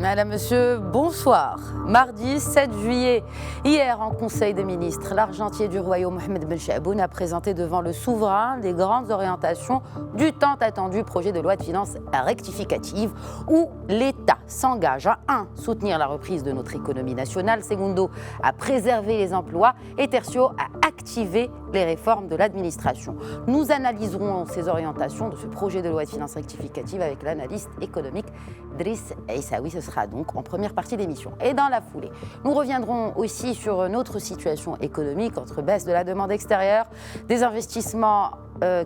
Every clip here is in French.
Madame, Monsieur, bonsoir. Mardi 7 juillet, hier en Conseil des ministres, l'argentier du royaume Mohamed Ben Chaboun a présenté devant le souverain les grandes orientations du tant attendu projet de loi de finances rectificative où l'État s'engage à 1. Soutenir la reprise de notre économie nationale, secondo, à préserver les emplois et tertio, à activer les réformes de l'administration. Nous analyserons ces orientations de ce projet de loi de finances rectificative avec l'analyste économique Driss Aissaoui. Ce sera donc en première partie d'émission. Et dans la foulée, nous reviendrons aussi sur notre situation économique entre baisse de la demande extérieure, des investissements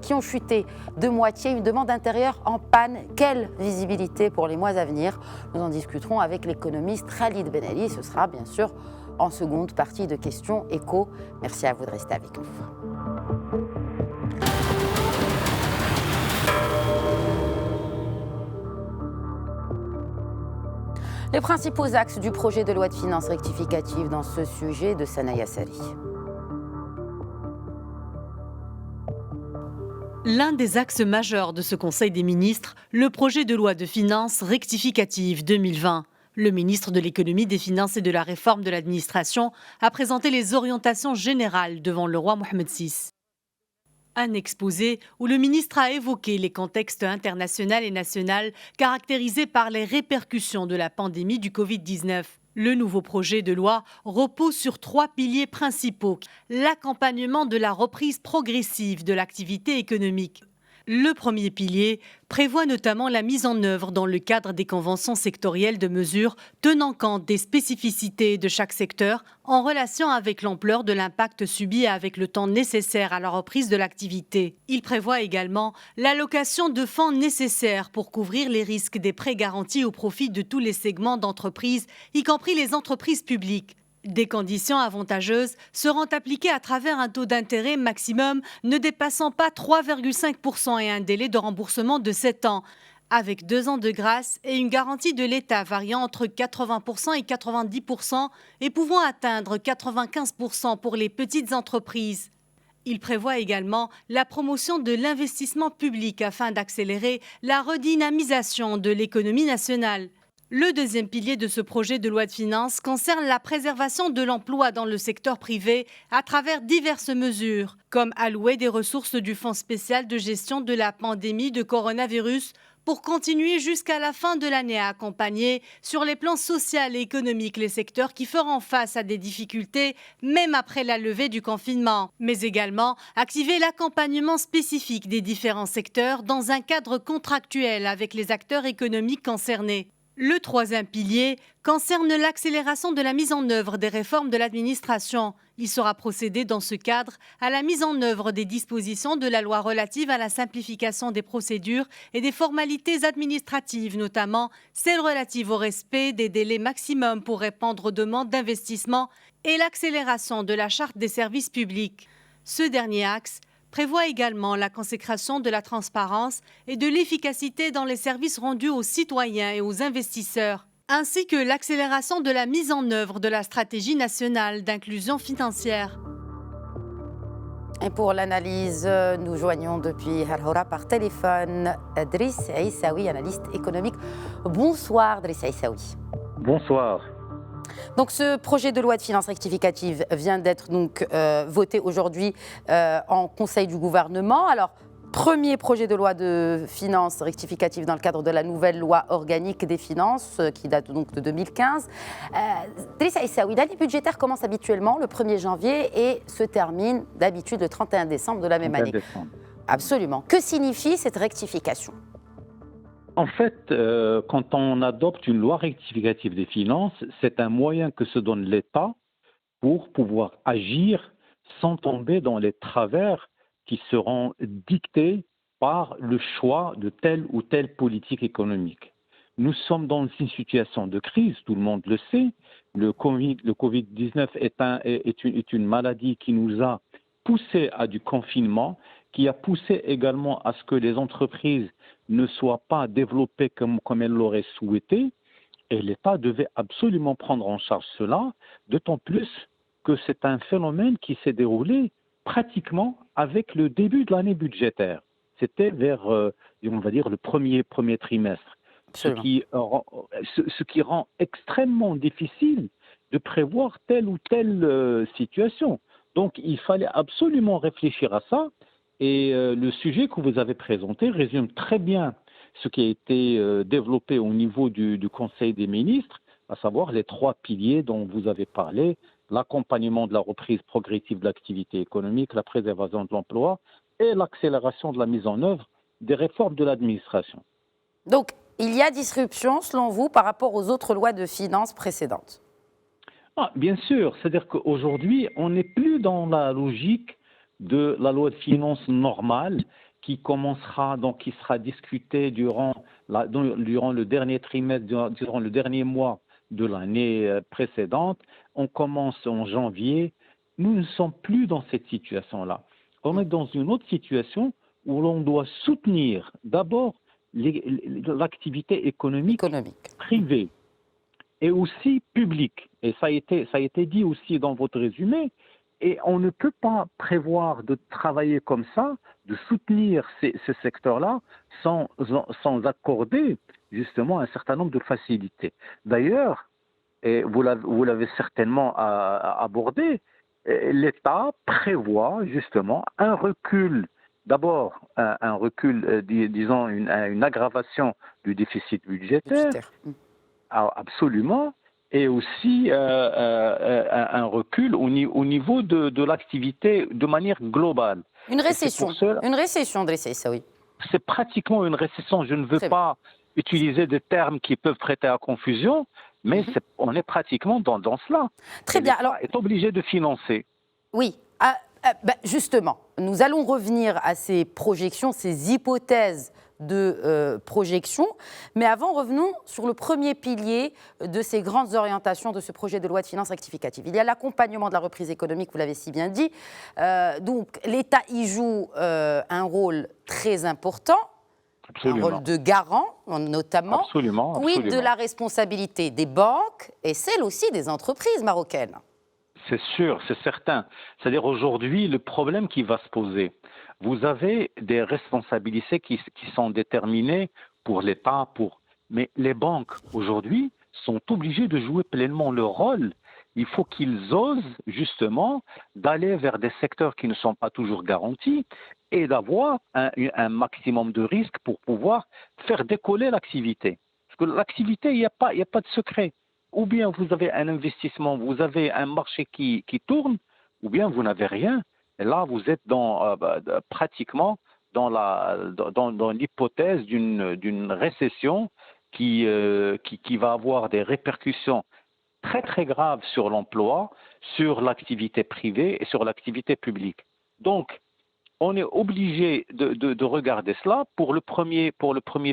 qui ont chuté de moitié, une demande intérieure en panne. Quelle visibilité pour les mois à venir? Nous en discuterons avec l'économiste Khalid Ben Ali. Ce sera bien sûr en seconde partie de questions éco. Merci à vous de rester avec nous. Les principaux axes du projet de loi de finances rectificative dans ce sujet de Sanaya Sari. L'un des axes majeurs de ce Conseil des ministres, le projet de loi de finances rectificative 2020. Le ministre de l'Économie, des Finances et de la Réforme de l'Administration a présenté les orientations générales devant le roi Mohamed VI. Un exposé où le ministre a évoqué les contextes international et national caractérisés par les répercussions de la pandémie du Covid-19. Le nouveau projet de loi repose sur 3 piliers principaux. L'accompagnement de la reprise progressive de l'activité économique. Le premier pilier prévoit notamment la mise en œuvre dans le cadre des conventions sectorielles de mesures tenant compte des spécificités de chaque secteur en relation avec l'ampleur de l'impact subi et avec le temps nécessaire à la reprise de l'activité. Il prévoit également l'allocation de fonds nécessaires pour couvrir les risques des prêts garantis au profit de tous les segments d'entreprises, y compris les entreprises publiques. Des conditions avantageuses seront appliquées à travers un taux d'intérêt maximum ne dépassant pas 3,5% et un délai de remboursement de 7 ans, avec 2 ans de grâce et une garantie de l'État variant entre 80% et 90% et pouvant atteindre 95% pour les petites entreprises. Il prévoit également la promotion de l'investissement public afin d'accélérer la redynamisation de l'économie nationale. Le deuxième pilier de ce projet de loi de finances concerne la préservation de l'emploi dans le secteur privé à travers diverses mesures, comme allouer des ressources du Fonds spécial de gestion de la pandémie de coronavirus pour continuer jusqu'à la fin de l'année à accompagner sur les plans social et économique les secteurs qui feront face à des difficultés même après la levée du confinement, mais également activer l'accompagnement spécifique des différents secteurs dans un cadre contractuel avec les acteurs économiques concernés. Le troisième pilier concerne l'accélération de la mise en œuvre des réformes de l'administration. Il sera procédé dans ce cadre à la mise en œuvre des dispositions de la loi relative à la simplification des procédures et des formalités administratives, notamment celles relatives au respect des délais maximums pour répondre aux demandes d'investissement et l'accélération de la charte des services publics. Ce dernier axe prévoit également la consécration de la transparence et de l'efficacité dans les services rendus aux citoyens et aux investisseurs, ainsi que l'accélération de la mise en œuvre de la stratégie nationale d'inclusion financière. Et pour l'analyse, nous joignons depuis Harhoura par téléphone Driss Aissaoui, analyste économique. Bonsoir Driss Aissaoui. Bonsoir. Donc ce projet de loi de finances rectificative vient d'être donc voté aujourd'hui en Conseil du gouvernement. Alors, premier projet de loi de finances rectificative dans le cadre de la nouvelle loi organique des finances qui date donc de 2015. Driss Aissaoui, l'année budgétaire commence habituellement le 1er janvier et se termine d'habitude le 31 décembre de la même année. Absolument. Que signifie cette rectification ? En fait, quand on adopte une loi rectificative des finances, c'est un moyen que se donne l'État pour pouvoir agir sans tomber dans les travers qui seront dictés par le choix de telle ou telle politique économique. Nous sommes dans une situation de crise, tout le monde le sait. Le Covid-19 est une maladie qui nous a poussé à du confinement, qui a poussé également à ce que les entreprises ne soient pas développées comme elles l'auraient souhaité. Et l'État devait absolument prendre en charge cela, d'autant plus que c'est un phénomène qui s'est déroulé pratiquement avec le début de l'année budgétaire. C'était vers, on va dire, le premier trimestre. Absolument. Ce qui rend extrêmement difficile de prévoir telle ou telle situation. Donc, il fallait absolument réfléchir à ça. Et le sujet que vous avez présenté résume très bien ce qui a été développé au niveau du Conseil des ministres, à savoir les 3 piliers dont vous avez parlé, l'accompagnement de la reprise progressive de l'activité économique, la préservation de l'emploi et l'accélération de la mise en œuvre des réformes de l'administration. Donc, il y a disruption, selon vous, par rapport aux autres lois de finances précédentes? Bien sûr, c'est-à-dire qu'aujourd'hui, on n'est plus dans la logique de la loi de finances normale qui commencera, donc qui sera discutée durant le dernier trimestre, durant le dernier mois de l'année précédente. On commence en janvier. Nous ne sommes plus dans cette situation-là. On est dans une autre situation où l'on doit soutenir d'abord l'activité économique privée et aussi publique. Et ça a été dit aussi dans votre résumé. Et on ne peut pas prévoir de travailler comme ça, de soutenir ces secteurs-là sans accorder justement un certain nombre de facilités. D'ailleurs, et vous l'avez certainement abordé, l'État prévoit justement un recul, d'abord un recul, disons une aggravation du déficit budgétaire. Absolument, et aussi un recul au niveau de l'activité de manière globale. Une récession, Driss Aissaoui. C'est pratiquement une récession. Je ne veux pas utiliser des termes qui peuvent prêter à confusion, mais on est pratiquement dans cela. Très bien. Alors, est obligé de financer. Oui. Justement, nous allons revenir à ces projections, ces hypothèses de projection. Mais avant, revenons sur le premier pilier de ces grandes orientations de ce projet de loi de finances rectificative. Il y a l'accompagnement de la reprise économique, vous l'avez si bien dit. Donc, l'État y joue un rôle très important. Absolument. Un rôle de garant, notamment. Absolument. Quid de la responsabilité des banques et celle aussi des entreprises marocaines? C'est sûr, c'est certain. C'est-à-dire aujourd'hui, le problème qui va se poser, vous avez des responsabilités qui sont déterminées pour l'État, mais les banques aujourd'hui sont obligées de jouer pleinement leur rôle. Il faut qu'ils osent justement d'aller vers des secteurs qui ne sont pas toujours garantis et d'avoir un maximum de risques pour pouvoir faire décoller l'activité. Parce que l'activité, il n'y a pas de secret. Ou bien vous avez un investissement, vous avez un marché qui tourne, ou bien vous n'avez rien. Et là, vous êtes pratiquement dans l'hypothèse d'une récession qui va avoir des répercussions très très graves sur l'emploi, sur l'activité privée et sur l'activité publique. Donc, on est obligé de regarder cela pour le premier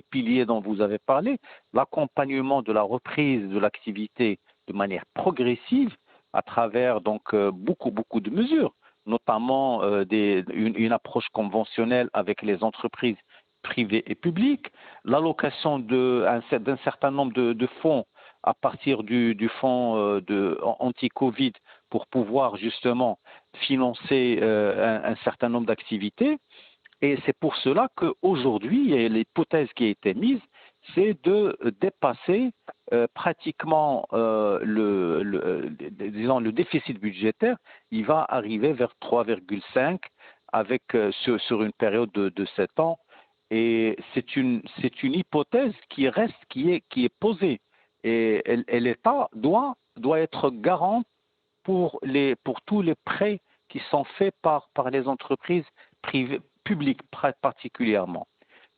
pilier dont vous avez parlé, l'accompagnement de la reprise de l'activité de manière progressive à travers donc beaucoup de mesures, notamment une approche conventionnelle avec les entreprises privées et publiques, l'allocation d'un certain nombre de fonds à partir du fonds anti-Covid pour pouvoir justement financer un certain nombre d'activités. Et c'est pour cela qu'aujourd'hui, l'hypothèse qui a été mise, c'est de dépasser pratiquement le déficit budgétaire. Il va arriver vers 3,5 sur une période de 7 ans. Et c'est une hypothèse qui est posée. Et l'État doit être garant pour tous les prêts qui sont faits par les entreprises publiques particulièrement.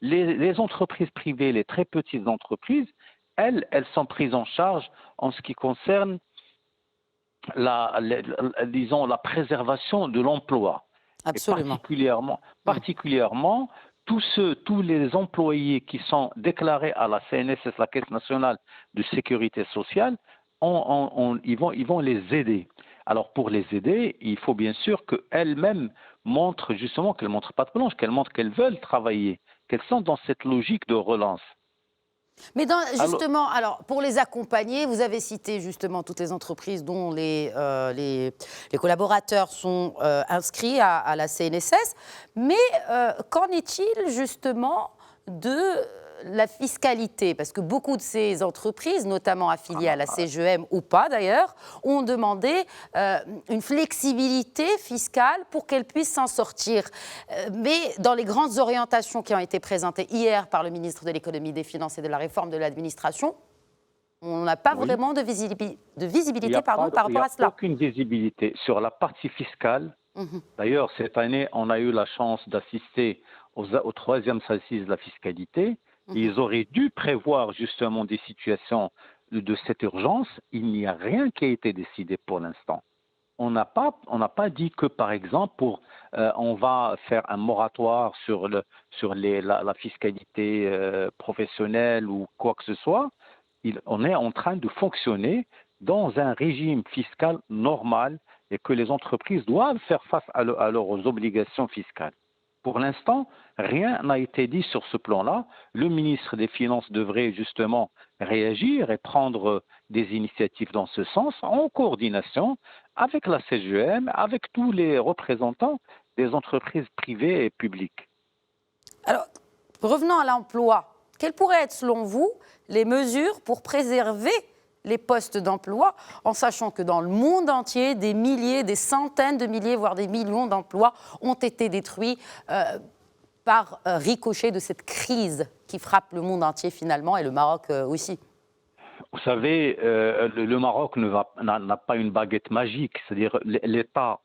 Les entreprises privées, les très petites entreprises, elles sont prises en charge en ce qui concerne disons, la préservation de l'emploi. Absolument. Particulièrement tous les employés qui sont déclarés à la CNSS, la Caisse nationale de sécurité sociale, ils vont les aider. Alors pour les aider, il faut bien sûr qu'elles-mêmes montrent justement qu'elles ne montrent pas de blanche, qu'elles montrent qu'elles veulent travailler, qu'elles sont dans cette logique de relance. Mais justement, alors pour les accompagner, vous avez cité justement toutes les entreprises dont les collaborateurs sont inscrits à la CNSS, mais qu'en est-il justement de la fiscalité, parce que beaucoup de ces entreprises, notamment affiliées à la CGEM ou pas d'ailleurs, ont demandé une flexibilité fiscale pour qu'elles puissent s'en sortir. Mais dans les grandes orientations qui ont été présentées hier par le ministre de l'économie, des finances et de la réforme de l'administration, on n'a pas vraiment de visibilité par rapport à cela. Il n'y a aucune visibilité sur la partie fiscale. D'ailleurs, cette année, on a eu la chance d'assister aux troisièmes assises de la fiscalité. Ils auraient dû prévoir justement des situations de cette urgence. Il n'y a rien qui a été décidé pour l'instant. On n'a pas dit que, par exemple, on va faire un moratoire sur la fiscalité professionnelle ou quoi que ce soit. On est en train de fonctionner dans un régime fiscal normal et que les entreprises doivent faire face à leurs obligations fiscales. Pour l'instant, rien n'a été dit sur ce plan-là. Le ministre des Finances devrait justement réagir et prendre des initiatives dans ce sens en coordination avec la CGEM, avec tous les représentants des entreprises privées et publiques. Alors, revenons à l'emploi. Quelles pourraient être, selon vous, les mesures pour préserver les postes d'emploi, en sachant que dans le monde entier, des milliers, des centaines de milliers, voire des millions d'emplois ont été détruits par ricochet de cette crise qui frappe le monde entier finalement, et le Maroc aussi. Vous savez, le Maroc n'a pas une baguette magique, c'est-à-dire l'État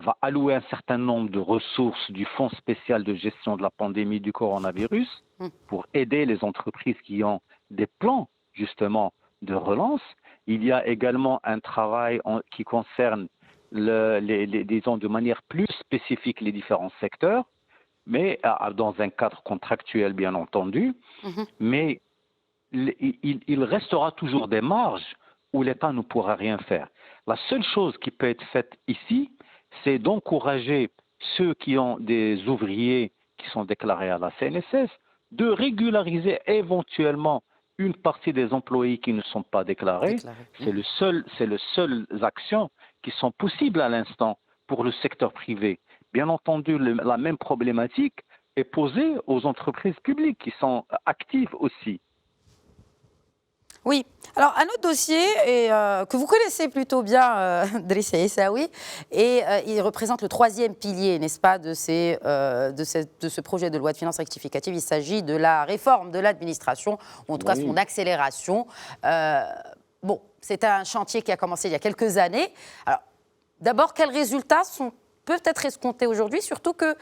va allouer un certain nombre de ressources du Fonds spécial de gestion de la pandémie du coronavirus pour aider les entreprises qui ont des plans justement de relance. Il y a également un travail qui concerne, disons, de manière plus spécifique les différents secteurs, mais dans un cadre contractuel bien entendu. Mais il restera toujours des marges où l'État ne pourra rien faire. La seule chose qui peut être faite ici, c'est d'encourager ceux qui ont des ouvriers qui sont déclarés à la CNSS de régulariser éventuellement une partie des employés qui ne sont pas déclarés. C'est les seules actions qui sont possibles à l'instant pour le secteur privé. Bien entendu, la même problématique est posée aux entreprises publiques qui sont actives aussi. Oui. Alors, un autre dossier que vous connaissez plutôt bien, Driss Aissaoui, et il représente le troisième pilier, n'est-ce pas, de ce projet de loi de finances rectificative. Il s'agit de la réforme de l'administration, ou en tout cas son accélération. Bon, c'est un chantier qui a commencé il y a quelques années. Alors, d'abord, quels résultats peuvent être escomptés aujourd'hui, surtout que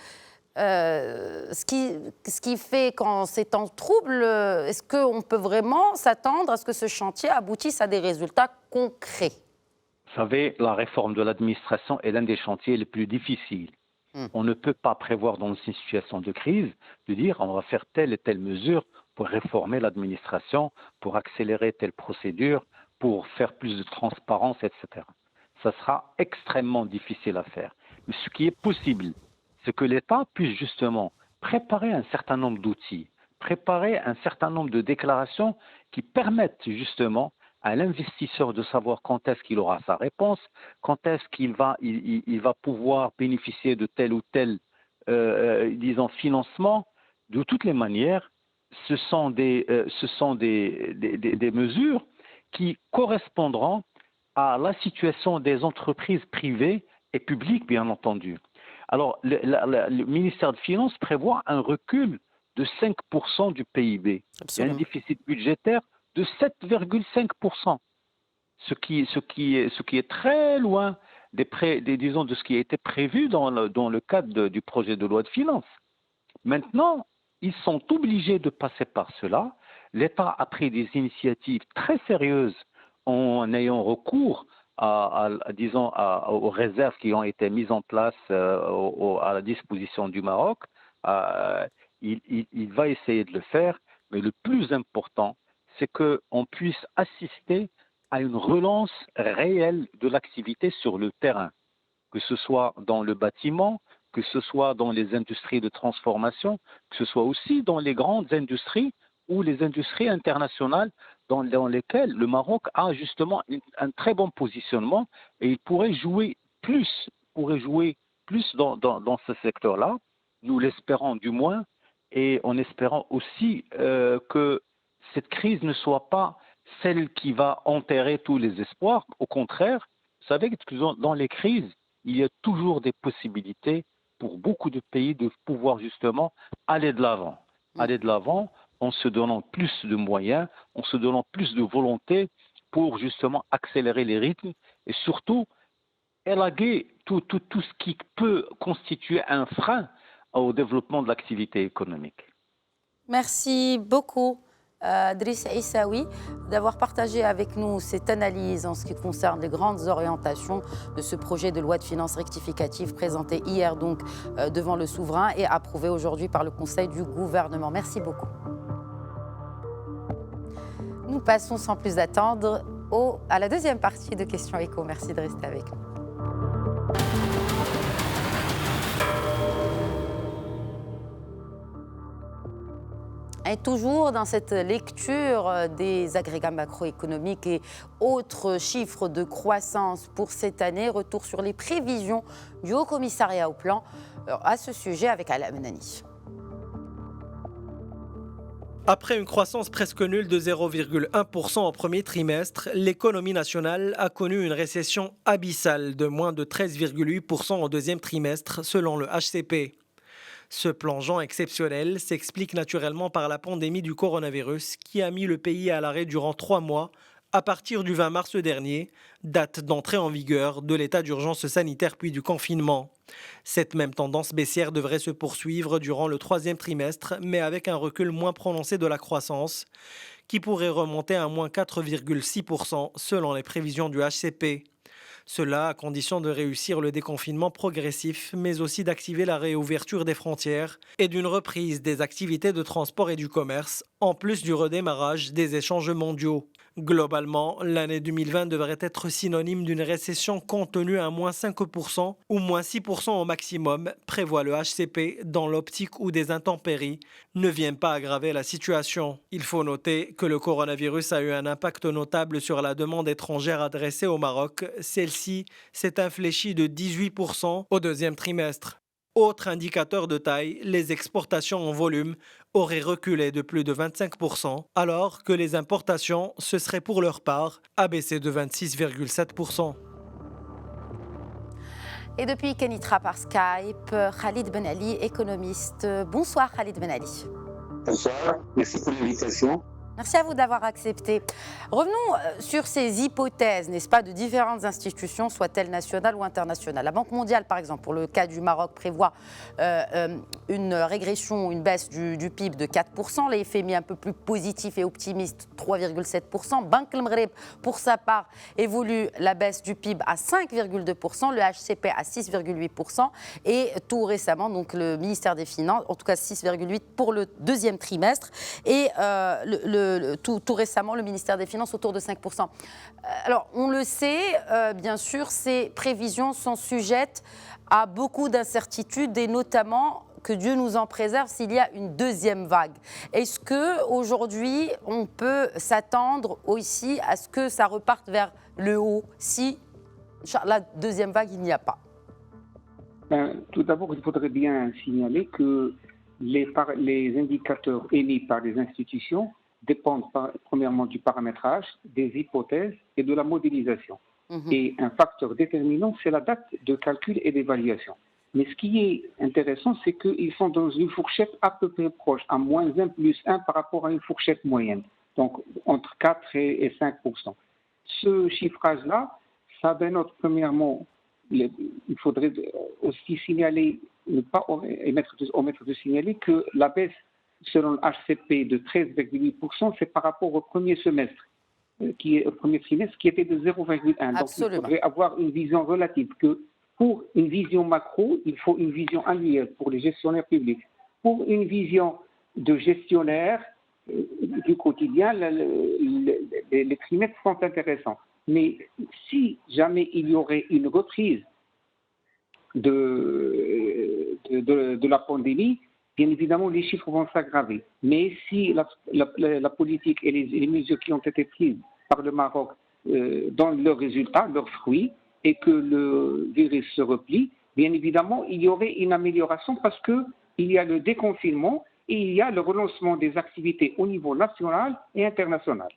ce qui fait qu'en ces temps troubles, est-ce qu'on peut vraiment s'attendre à ce que ce chantier aboutisse à des résultats concrets? Vous savez, la réforme de l'administration est l'un des chantiers les plus difficiles. On ne peut pas prévoir dans une situation de crise de dire on va faire telle et telle mesure pour réformer l'administration, pour accélérer telle procédure, pour faire plus de transparence, etc. Ça sera extrêmement difficile à faire. Mais ce qui est possible, c'est que l'État puisse justement préparer un certain nombre d'outils, préparer un certain nombre de déclarations qui permettent justement à l'investisseur de savoir quand est-ce qu'il aura sa réponse, quand est-ce qu'il va pouvoir bénéficier de tel ou tel, disons, financement. De toutes les manières, ce sont des mesures qui correspondront à la situation des entreprises privées et publiques, bien entendu. Alors, le ministère des Finances prévoit un recul de 5% du PIB. Absolument. Il y a un déficit budgétaire de 7,5%, ce qui est très loin disons, de ce qui a été prévu dans le cadre du projet de loi de finances. Maintenant, ils sont obligés de passer par cela. L'État a pris des initiatives très sérieuses en ayant recours disons, aux réserves qui ont été mises en place à la disposition du Maroc. Il va essayer de le faire, mais le plus important, c'est qu'on puisse assister à une relance réelle de l'activité sur le terrain, que ce soit dans le bâtiment, que ce soit dans les industries de transformation, que ce soit aussi dans les grandes industries ou les industries internationales dans lesquelles le Maroc a justement un très bon positionnement et il pourrait jouer plus dans ce secteur-là. Nous l'espérons du moins, et en espérant aussi que cette crise ne soit pas celle qui va enterrer tous les espoirs. Au contraire, vous savez que dans les crises, il y a toujours des possibilités pour beaucoup de pays de pouvoir justement aller de l'avant. Aller de l'avant en se donnant plus de moyens, en se donnant plus de volonté pour justement accélérer les rythmes et surtout élaguer tout ce qui peut constituer un frein au développement de l'activité économique. Merci beaucoup, Driss Aissaoui, d'avoir partagé avec nous cette analyse en ce qui concerne les grandes orientations de ce projet de loi de finances rectificative présenté hier donc devant le souverain et approuvé aujourd'hui par le Conseil du gouvernement. Merci beaucoup. Nous passons sans plus attendre à la deuxième partie de Questions Écho. Merci de rester avec nous. Et toujours dans cette lecture des agrégats macroéconomiques et autres chiffres de croissance pour cette année, retour sur les prévisions du Haut Commissariat au Plan à ce sujet avec Ala Menani. Après une croissance presque nulle de 0,1% au premier trimestre, l'économie nationale a connu une récession abyssale de moins de 13,8% au deuxième trimestre selon le HCP. Ce plongeon exceptionnel s'explique naturellement par la pandémie du coronavirus qui a mis le pays à l'arrêt durant 3 mois à partir du 20 mars dernier, date d'entrée en vigueur de l'état d'urgence sanitaire puis du confinement. Cette même tendance baissière devrait se poursuivre durant le troisième trimestre, mais avec un recul moins prononcé de la croissance, qui pourrait remonter à moins 4,6% selon les prévisions du HCP. Cela à condition de réussir le déconfinement progressif, mais aussi d'activer la réouverture des frontières et d'une reprise des activités de transport et du commerce, en plus du redémarrage des échanges mondiaux. Globalement, l'année 2020 devrait être synonyme d'une récession contenue à moins 5% ou moins 6% au maximum, prévoit le HCP, dans l'optique où des intempéries ne viennent pas aggraver la situation. Il faut noter que le coronavirus a eu un impact notable sur la demande étrangère adressée au Maroc. Celle-ci s'est infléchie de 18% au deuxième trimestre. Autre indicateur de taille, les exportations en volume auraient reculé de plus de 25%, alors que les importations se seraient pour leur part abaissées de 26,7%. Et depuis Kenitra par Skype, Khalid Ben Ali, économiste. Bonsoir Khalid Ben Ali. Bonsoir, merci pour l'invitation. Merci à vous d'avoir accepté. Revenons sur ces hypothèses, n'est-ce pas, de différentes institutions, soient-elles nationales ou internationales. La Banque mondiale, par exemple, pour le cas du Maroc, prévoit une régression, une baisse du PIB de 4%. Les FMI un peu plus positif et optimiste, 3,7%. Banque El Maghreb, pour sa part, évolue la baisse du PIB à 5,2%, le HCP à 6,8%. Et tout récemment, donc le ministère des Finances, en tout cas 6,8% pour le deuxième trimestre. Et tout récemment, le ministère des Finances autour de 5%. Alors, on le sait, bien sûr, ces prévisions sont sujettes à beaucoup d'incertitudes et notamment, que Dieu nous en préserve, s'il y a une deuxième vague. Est-ce qu'aujourd'hui, on peut s'attendre aussi à ce que ça reparte vers le haut si la deuxième vague, il n'y a pas? Tout d'abord, il faudrait bien signaler que les indicateurs émis par les institutions dépendent premièrement du paramétrage, des hypothèses et de la modélisation. Et un facteur déterminant, c'est la date de calcul et d'évaluation. Mais ce qui est intéressant, c'est qu'ils sont dans une fourchette à peu près proche, à moins 1 plus 1 par rapport à une fourchette moyenne, donc entre 4 et 5%. Ce chiffrage-là, ça dénote premièrement, il faudrait aussi signaler, ne pas omettre de signaler que la baisse selon le HCP de 13,8%, c'est par rapport au premier semestre, au premier trimestre, qui était de 0,1. Donc il faudrait avoir une vision relative, que pour une vision macro, il faut une vision annuelle pour les gestionnaires publics. Pour une vision de gestionnaire du quotidien, les trimestres sont intéressants. Mais si jamais il y aurait une reprise de la pandémie, bien évidemment, les chiffres vont s'aggraver. Mais si la politique et les mesures qui ont été prises par le Maroc donnent leurs résultats, leurs fruits, et que le virus se replie, bien évidemment, il y aurait une amélioration parce qu'il y a le déconfinement et il y a le relancement des activités au niveau national et international.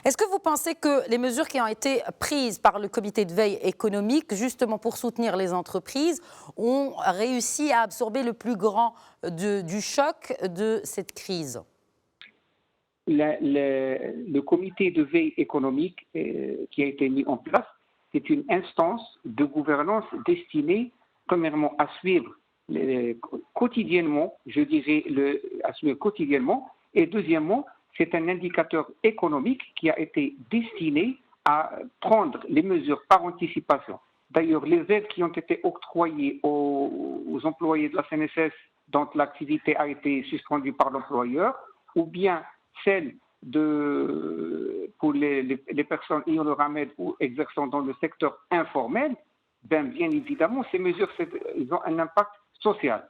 Est-ce que vous pensez que les mesures qui ont été prises par le comité de veille économique, justement pour soutenir les entreprises, ont réussi à absorber le plus grand du choc de cette crise? Le comité de veille économique qui a été mis en place, c'est une instance de gouvernance destinée, premièrement, à suivre quotidiennement, je dirais, à suivre quotidiennement, et deuxièmement, c'est un indicateur économique qui a été destiné à prendre les mesures par anticipation. D'ailleurs, les aides qui ont été octroyées aux employés de la CNSS dont l'activité a été suspendue par l'employeur, ou bien celles pour les personnes ayant le RAMED ou exerçant dans le secteur informel, bien évidemment, ces mesures elles ont un impact social.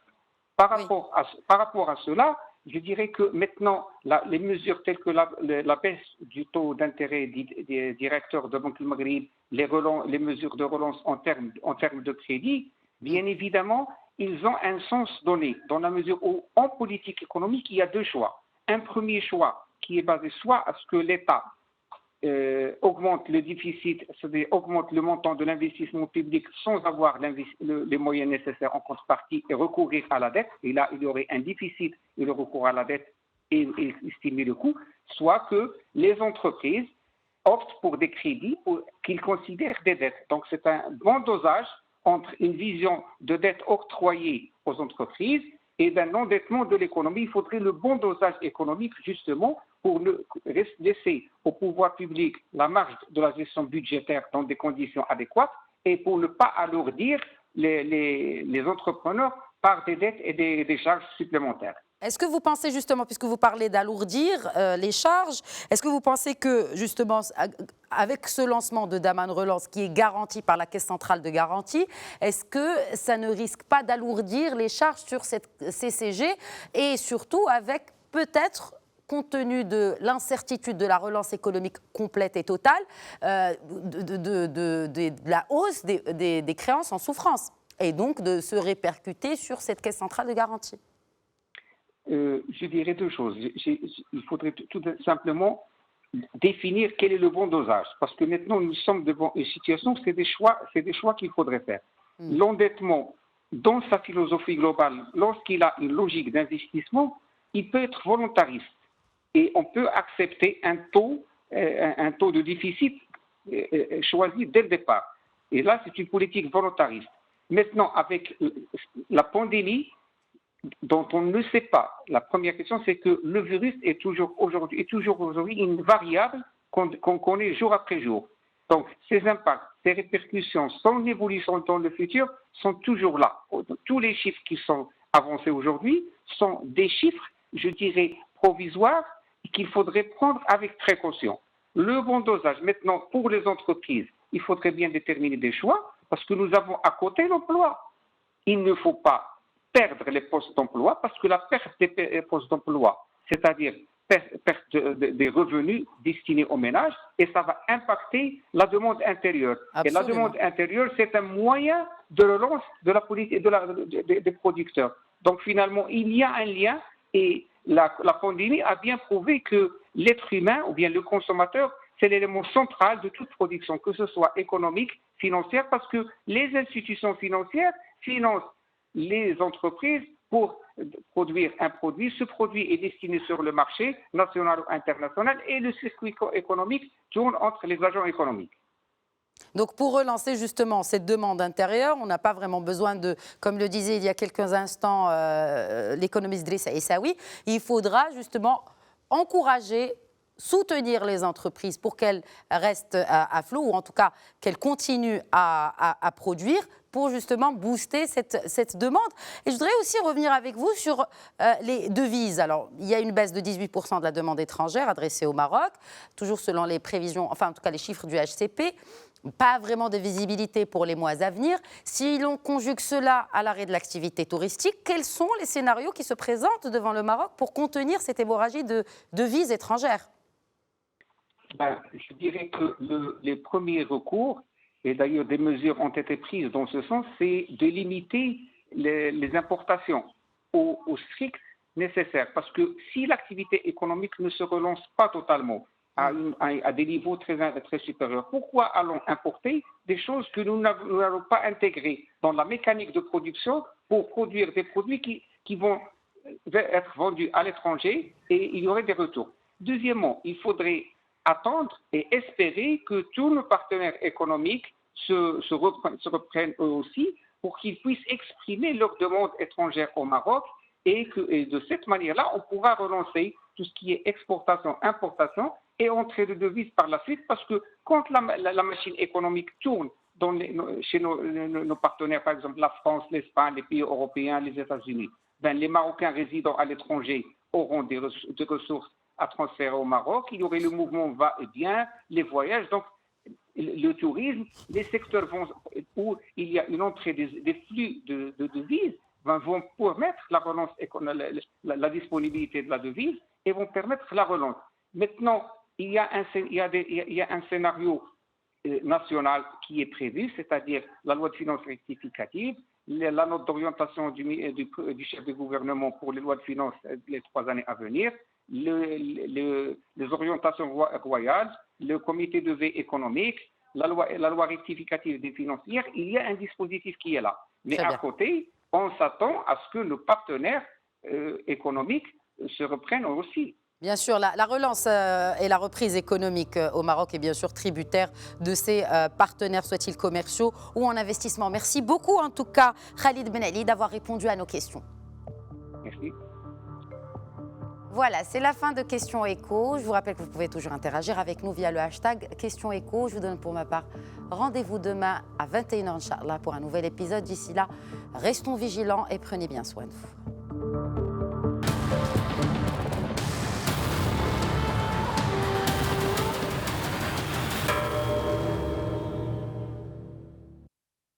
Par rapport à cela, je dirais que maintenant, les mesures telles que la baisse du taux d'intérêt des directeurs de Banque du Maghreb, les mesures de relance en termes de crédit, bien évidemment, ils ont un sens donné, dans la mesure où, en politique économique, il y a deux choix. Un premier choix qui est basé soit à ce que l'État augmente le déficit, c'est-à-dire augmente le montant de l'investissement public sans avoir les moyens nécessaires en contrepartie et recourir à la dette, et là il y aurait un déficit et le recours à la dette et estimer le coût, soit que les entreprises optent pour des crédits qu'ils considèrent des dettes. Donc c'est un bon dosage entre une vision de dette octroyée aux entreprises et d'un endettement de l'économie. Il faudrait le bon dosage économique justement pour laisser au pouvoir public la marge de la gestion budgétaire dans des conditions adéquates et pour ne pas alourdir les entrepreneurs par des dettes et des charges supplémentaires. Est-ce que vous pensez justement, puisque vous parlez d'alourdir les charges, est-ce que vous pensez que justement avec ce lancement de Daman Relance qui est garanti par la Caisse centrale de garantie, est-ce que ça ne risque pas d'alourdir les charges sur cette CCG et surtout avec peut-être, compte tenu de l'incertitude de la relance économique complète et totale, de la hausse des créances en souffrance et donc de se répercuter sur cette Caisse centrale de garantie? Je dirais deux choses. Il faudrait tout simplement définir quel est le bon dosage. Parce que maintenant, nous sommes devant une situation, c'est des choix qu'il faudrait faire. L'endettement, dans sa philosophie globale, lorsqu'il a une logique d'investissement, il peut être volontariste. Et on peut accepter un taux de déficit choisi dès le départ. Et là, c'est une politique volontariste. Maintenant, avec la pandémie, dont on ne sait pas, la première question, c'est que le virus est toujours aujourd'hui une variable qu'on connaît jour après jour. Donc, ces impacts, ces répercussions, son évolution dans le futur sont toujours là. Tous les chiffres qui sont avancés aujourd'hui sont des chiffres, je dirais, provisoires qu'il faudrait prendre avec précaution. Le bon dosage, maintenant, pour les entreprises, il faudrait bien déterminer des choix parce que nous avons à côté l'emploi. Il ne faut pas perdre les postes d'emploi parce que la perte des postes d'emploi, c'est-à-dire perte des revenus destinés aux ménages, et ça va impacter la demande intérieure. Absolument. Et la demande intérieure, c'est un moyen de relance de la politique des producteurs. Donc finalement, il y a un lien et la pandémie a bien prouvé que l'être humain ou bien le consommateur, c'est l'élément central de toute production, que ce soit économique, financière, parce que les institutions financières financent les entreprises pour produire un produit. Ce produit est destiné sur le marché national ou international et le circuit économique tourne entre les agents économiques. Donc pour relancer justement cette demande intérieure, on n'a pas vraiment besoin de, comme le disait il y a quelques instants l'économiste Driss Aissaoui, il faudra justement encourager, soutenir les entreprises pour qu'elles restent à flot ou en tout cas qu'elles continuent à produire pour justement booster cette demande. Et je voudrais aussi revenir avec vous sur les devises. Alors, il y a une baisse de 18% de la demande étrangère adressée au Maroc, toujours selon les prévisions, enfin en tout cas les chiffres du HCP. Pas vraiment de visibilité pour les mois à venir. Si l'on conjugue cela à l'arrêt de l'activité touristique, quels sont les scénarios qui se présentent devant le Maroc pour contenir cette hémorragie de devises étrangères? Je dirais que les premiers recours, et d'ailleurs des mesures ont été prises dans ce sens, c'est de limiter les importations au strict nécessaire. Parce que si l'activité économique ne se relance pas totalement à des niveaux très supérieurs, pourquoi allons importer des choses que nous n'allons pas intégrer dans la mécanique de production pour produire des produits qui vont être vendus à l'étranger et il y aurait des retours. Deuxièmement, il faudrait attendre et espérer que tous nos partenaires économiques se reprennent eux aussi pour qu'ils puissent exprimer leurs demandes étrangères au Maroc et de cette manière-là, on pourra relancer tout ce qui est exportation, importation et entrée de devises par la suite parce que quand la machine économique tourne chez nos partenaires, par exemple la France, l'Espagne, les pays européens, les États-Unis, les Marocains résidant à l'étranger auront des ressources à transférer au Maroc, il y aurait le mouvement va-et-vient, les voyages, donc le tourisme, les secteurs où il y a une entrée des flux de devises vont permettre la relance, la disponibilité de la devise et vont permettre la relance. Maintenant, il y a un scénario national qui est prévu, c'est-à-dire la loi de finances rectificative, la note d'orientation du chef de gouvernement pour les lois de finances les 3 années à venir, les orientations royales, le comité de veille économique, la loi rectificative des financières, il y a un dispositif qui est là. Mais à côté, on s'attend à ce que nos partenaires économiques se reprennent aussi. Bien sûr, la relance et la reprise économique au Maroc est bien sûr tributaire de ses partenaires, soient-ils commerciaux ou en investissement. Merci beaucoup en tout cas, Khalid Ben Ali, d'avoir répondu à nos questions. Merci. Voilà, c'est la fin de Questions Écho. Je vous rappelle que vous pouvez toujours interagir avec nous via le hashtag Questions Écho. Je vous donne pour ma part rendez-vous demain à 21h, Inch'Allah, pour un nouvel épisode. D'ici là, restons vigilants et prenez bien soin de vous.